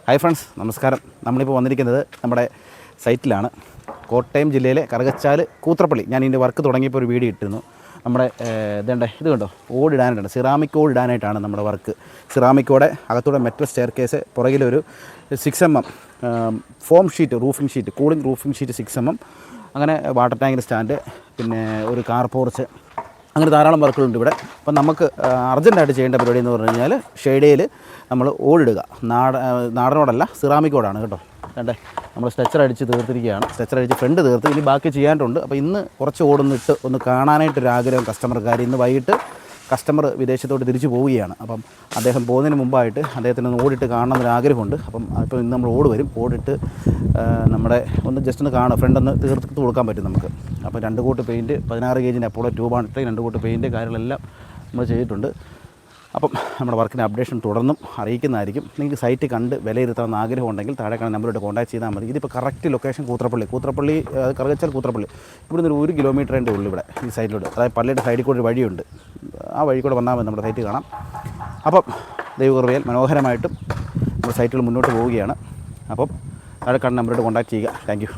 Hi friends, നമസ്കാരം. നമ്മളിപ്പോൾ വന്നിരിക്കുന്നത് നമ്മുടെ സൈറ്റിലാണ്. കോട്ടയം ജില്ലയിലെ കറുകച്ചാൽ കൂത്രപ്പള്ളി. ഞാൻ ഇതിൻ്റെ വർക്ക് തുടങ്ങിയപ്പോൾ ഒരു വീഡിയോ ഇട്ടിരുന്നു. നമ്മുടെ ഇത് കണ്ടോ, ഓടിടാനായിട്ടാണ്, സിറാമിക് ഓടിടാനായിട്ടാണ് നമ്മുടെ വർക്ക്. സിറാമിക്കോടെ അകത്തൂടെ മെറ്റൽ സ്റ്റെയർ കേസ്, പുറകിലൊരു 6mm foam sheet, roofing sheet, cooling roofing sheet 6mm, അങ്ങനെ വാട്ടർ ടാങ്കിൻ്റെ സ്റ്റാൻഡ്, പിന്നെ ഒരു കാർ പോർച്ച്, അങ്ങനെ ധാരാളം വർക്കുകളുണ്ട് ഇവിടെ. അപ്പം നമുക്ക് അർജൻറ്റായിട്ട് ചെയ്യേണ്ട പരിപാടി എന്ന് പറഞ്ഞു കഴിഞ്ഞാൽ ഷെയ്ഡയിൽ നമ്മൾ ഓടിടുക. നാടനോടല്ല, സിറാമിക് ഓടാണ് കേട്ടോ. കണ്ടേ, നമ്മൾ സ്ട്രെച്ചർ അടിച്ച് തീർത്തിരിക്കുകയാണ്. സ്ട്രെച്ചർ അടിച്ച് ഫ്രണ്ട് തീർത്ത്, ഇനി ബാക്കി ചെയ്യാനുണ്ട്. അപ്പോൾ ഇന്ന് കുറച്ച് ഓടൊന്നിട്ട് ഒന്ന് കാണാനായിട്ടൊരാഗ്രഹം കസ്റ്റമർക്കാർ. ഇന്ന് വൈകിട്ട് കസ്റ്റമർ വിദേശത്തോട്ട് തിരിച്ചു പോവുകയാണ്. അപ്പം അദ്ദേഹം പോകുന്നതിന് മുമ്പായിട്ട് അദ്ദേഹത്തിന് ഒന്ന് ഓടിട്ട് കാണണമെന്നൊരാഗ്രഹമുണ്ട്. അപ്പോൾ ഇന്ന് നമ്മൾ ഓട് വരും. ഓടിട്ട് നമ്മുടെ ഒന്ന് ജസ്റ്റ് ഒന്ന് കാണുക, ഫ്രണ്ട് ഒന്ന് തീർത്ത് കൊടുക്കാൻ പറ്റും നമുക്ക്. അപ്പോൾ 2 കോട്ട് പെയിൻറ്റ്, 16 ഗേജിൻ്റെ അപ്പോളോ ട്യൂബാണ് ഇട്ട് 2 കോട്ട് പെയിൻറ്റ് കാര്യങ്ങളെല്ലാം നമ്മൾ ചെയ്തിട്ടുണ്ട്. അപ്പം നമ്മുടെ വർക്കിൻ്റെ അപ്ഡേഷൻ തുടർന്നും അറിയിക്കുന്നതായിരിക്കും. നിങ്ങൾക്ക് സൈറ്റ് കണ്ട് വിലയിരുത്താമെന്ന് ആഗ്രഹമുണ്ടെങ്കിൽ താഴെ കാണുന്ന നമ്പറിലോട്ട് കോൺടാക്ട് ചെയ്താൽ മതി. ഇതിപ്പോൾ കറക്റ്റ് ലൊക്കേഷൻ കൂത്രപ്പള്ളി, കറുകച്ചാൽ കൂത്രപ്പള്ളി. ഇവിടുന്ന് ഒരു കിലോമീറ്ററിൻ്റെ ഉള്ളു ഇവിടെ ഈ സൈറ്റിലോട്ട്. അതായത് പള്ളിയുടെ സൈഡിൽ കൂടെ ഒരു വഴിയുണ്ട്. ആ വഴി കൂടെ വന്നാൽ മതി, നമ്മുടെ സൈറ്റ് കാണാം. അപ്പം ദൈവകൃപയാൽ മനോഹരമായിട്ടും നമ്മുടെ സൈറ്റുകൾ മുന്നോട്ട് പോവുകയാണ്. അപ്പം താഴെ കാണുന്ന നമ്പറിലോട്ട് കോൺടാക്ട് ചെയ്യുക. Thank you.